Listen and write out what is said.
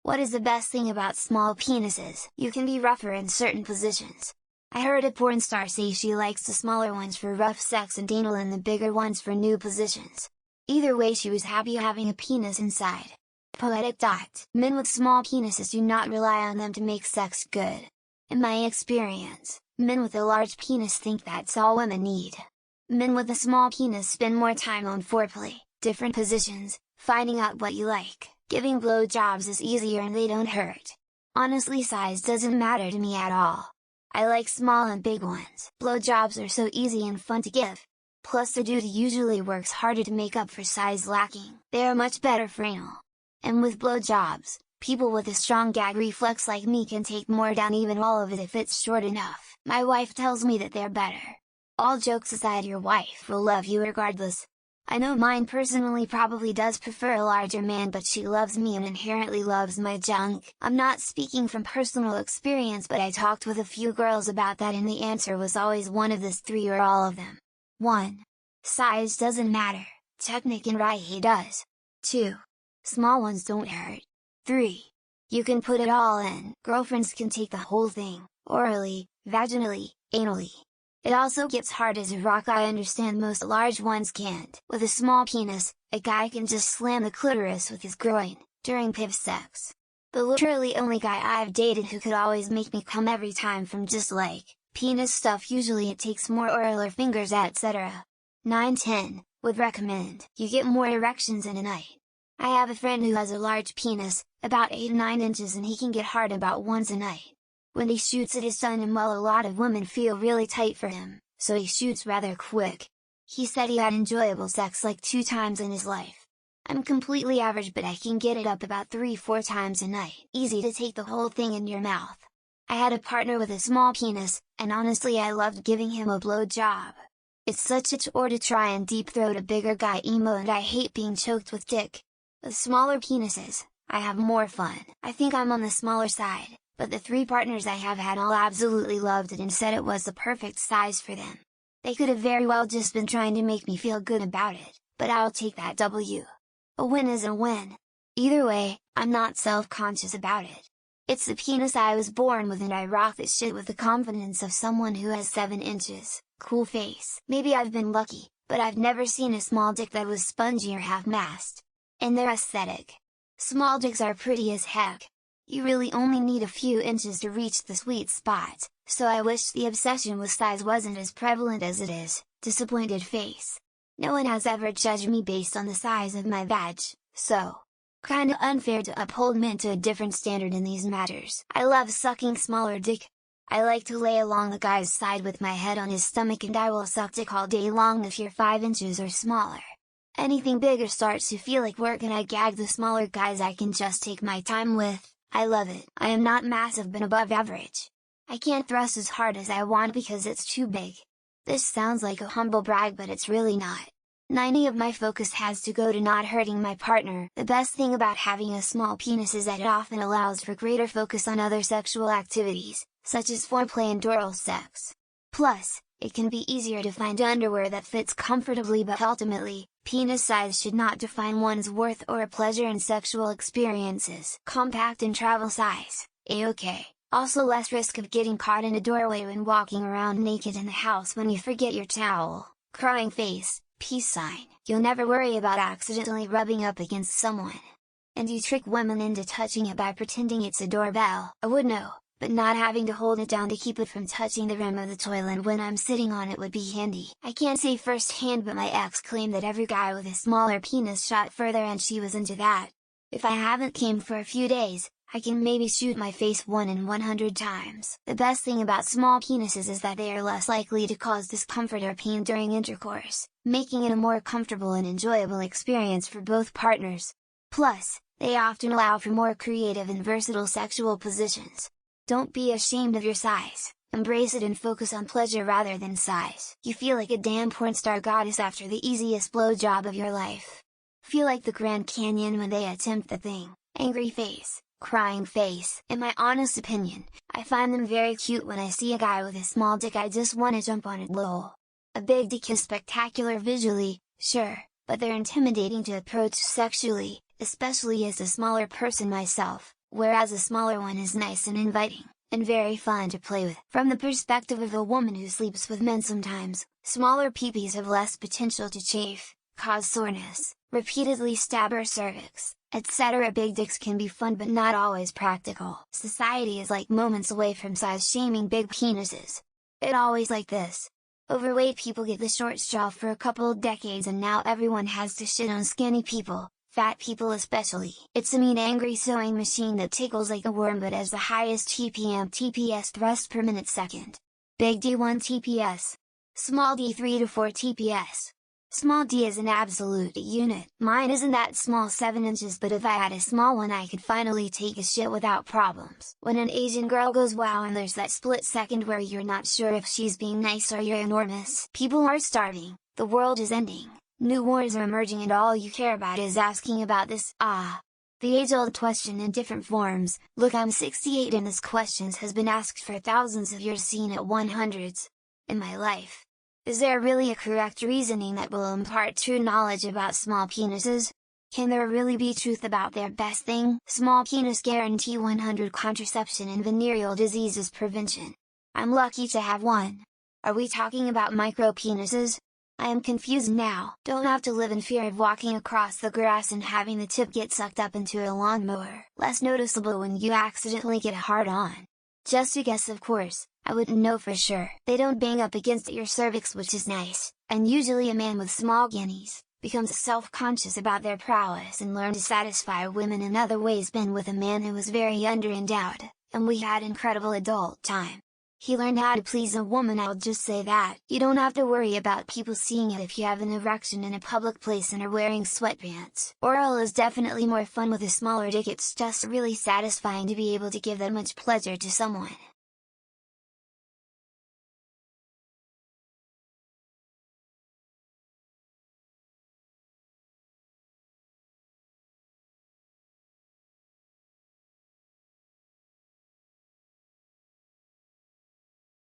What is the best thing about small penises? You can be rougher in certain positions. I heard a porn star say she likes the smaller ones for rough sex and anal and the bigger ones for new positions. Either way, she was happy having a penis inside. Poetic. Men with small penises do not rely on them to make sex good. In my experience, men with a large penis think that's all women need. Men with a small penis spend more time on foreplay, different positions, finding out what you like. Giving blowjobs is easier and they don't hurt. Honestly, size doesn't matter to me at all. I like small and big ones. Blowjobs are so easy and fun to give. Plus the dude usually works harder to make up for size lacking. They are much better for anal. And with blowjobs, people with a strong gag reflex like me can take more down, even all of it if it's short enough. My wife tells me that they're better. All jokes aside, your wife will love you regardless. I know mine personally probably does prefer a larger man, but she loves me and inherently loves my junk. I'm not speaking from personal experience, but I talked with a few girls about that and the answer was always one of these three or all of them. 1. Size doesn't matter, technique and right does. 2. Small ones don't hurt. 3. You can put it all in. Girlfriends can take the whole thing, orally, vaginally, anally. It also gets hard as a rock. I understand most large ones can't. With a small penis, a guy can just slam the clitoris with his groin, during PIV sex. The literally only guy I've dated who could always make me come every time from just like, penis stuff. Usually it takes more oral or fingers, etc. 9-10, would recommend. You get more erections in a night. I have a friend who has a large penis, about 8-9 inches, and he can get hard about once a night. When he shoots it is done, and well, a lot of women feel really tight for him, so he shoots rather quick. He said he had enjoyable sex like 2 times in his life. I'm completely average, but I can get it up about 3-4 times a night. Easy to take the whole thing in your mouth. I had a partner with a small penis, and honestly I loved giving him a blow job. It's such a chore to try and deep throat a bigger guy emo, and I hate being choked with dick. With smaller penises, I have more fun. I think I'm on the smaller side, but the 3 partners I have had all absolutely loved it and said it was the perfect size for them. They could have very well just been trying to make me feel good about it, but I'll take that W. A win is a win. Either way, I'm not self-conscious about it. It's the penis I was born with, and I rock this shit with the confidence of someone who has 7 inches. Cool face. Maybe I've been lucky, but I've never seen a small dick that was spongy or half-mast. And they're aesthetic. Small dicks are pretty as heck. You really only need a few inches to reach the sweet spot, so I wish the obsession with size wasn't as prevalent as it is. Disappointed face. No one has ever judged me based on the size of my vag, so kinda unfair to uphold men to a different standard in these matters. I love sucking smaller dick. I like to lay along the guy's side with my head on his stomach, and I will suck dick all day long if you're 5 inches or smaller. Anything bigger starts to feel like work, and I gag the smaller guys I can just take my time with. I love it. I am not massive but above average. I can't thrust as hard as I want because it's too big. This sounds like a humble brag, but it's really not. 90 of my focus has to go to not hurting my partner. The best thing about having a small penis is that it often allows for greater focus on other sexual activities, such as foreplay and oral sex. Plus, it can be easier to find underwear that fits comfortably, but ultimately, penis size should not define one's worth or pleasure in sexual experiences. Compact and travel size, A-okay. Also less risk of getting caught in a doorway when walking around naked in the house when you forget your towel. Crying face, peace sign. You'll never worry about accidentally rubbing up against someone. And you trick women into touching it by pretending it's a doorbell. I would know, but not having to hold it down to keep it from touching the rim of the toilet when I'm sitting on it would be handy. I can't say firsthand, but my ex claimed that every guy with a smaller penis shot further, and she was into that. If I haven't came for a few days, I can maybe shoot my face 1 in 100 times. The best thing about small penises is that they are less likely to cause discomfort or pain during intercourse, making it a more comfortable and enjoyable experience for both partners. Plus, they often allow for more creative and versatile sexual positions. Don't be ashamed of your size, embrace it and focus on pleasure rather than size. You feel like a damn porn star goddess after the easiest blowjob of your life. Feel like the Grand Canyon when they attempt the thing. Angry face, crying face. In my honest opinion, I find them very cute. When I see a guy with a small dick, I just wanna jump on it, lol. A big dick is spectacular visually, sure, but they're intimidating to approach sexually, especially as a smaller person myself. whereas a smaller one is nice and inviting, and very fun to play with. From the perspective of a woman who sleeps with men sometimes, smaller peepees have less potential to chafe, cause soreness, repeatedly stab her cervix, etc. Big dicks can be fun but not always practical. Society is like moments away from size shaming big penises. It always like this. Overweight people get the short straw for a couple decades and now everyone has to shit on skinny people, fat people especially. It's a mean angry sewing machine that tickles like a worm but has the highest TPS thrust per minute second. Big D 1 TPS. Small d 3 to 4 TPS. Small d is an absolute unit. Mine isn't that small, 7 inches, but if I had a small one I could finally take a shit without problems. When an Asian girl goes wow and there's that split second where you're not sure if she's being nice or you're enormous. People are starving, the world is ending, new wars are emerging and all you care about is asking about this, the age-old question in different forms. Look, I'm 68 and this question has been asked for thousands of years, seen at 100s. In my life. Is there really a correct reasoning that will impart true knowledge about small penises? Can there really be truth about their best thing? Small penis guarantee 100 contraception and venereal diseases prevention. I'm lucky to have one. Are we talking about micro penises? I am confused now. Don't have to live in fear of walking across the grass and having the tip get sucked up into a lawnmower. Less noticeable when you accidentally get hard on. Just a guess, of course. I wouldn't know for sure. They don't bang up against your cervix, which is nice, and usually a man with small guineas becomes self-conscious about their prowess and learn to satisfy women in other ways. Been with a man who was very underendowed, and we had incredible adult time. He learned how to please a woman. I'll just say that. You don't have to worry about people seeing it if you have an erection in a public place and are wearing sweatpants. Oral is definitely more fun with a smaller dick. It's just really satisfying to be able to give that much pleasure to someone.